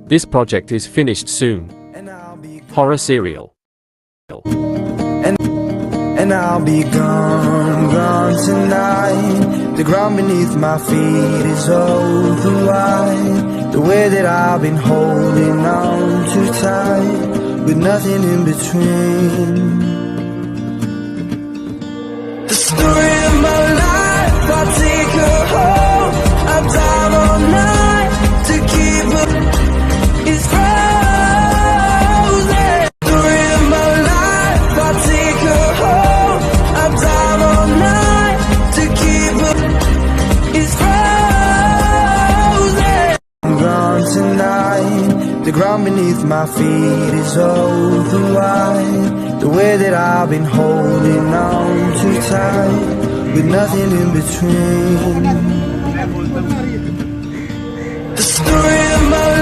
This project is finished soon. Horror serial. And I'll be gone, gone tonight. The ground beneath my feet is open wide. The way that I've been holding on too tight, with nothing in between. The story of my life, I'll take her home. I'll dive all night to keep her. It's frozen. Story of my life, I'll take her home. I'll dive all night to keep her. It's frozen. I'm gone tonight. The ground beneath my feet is open wide. The way that I've been holding on too tight, with nothing in between. The story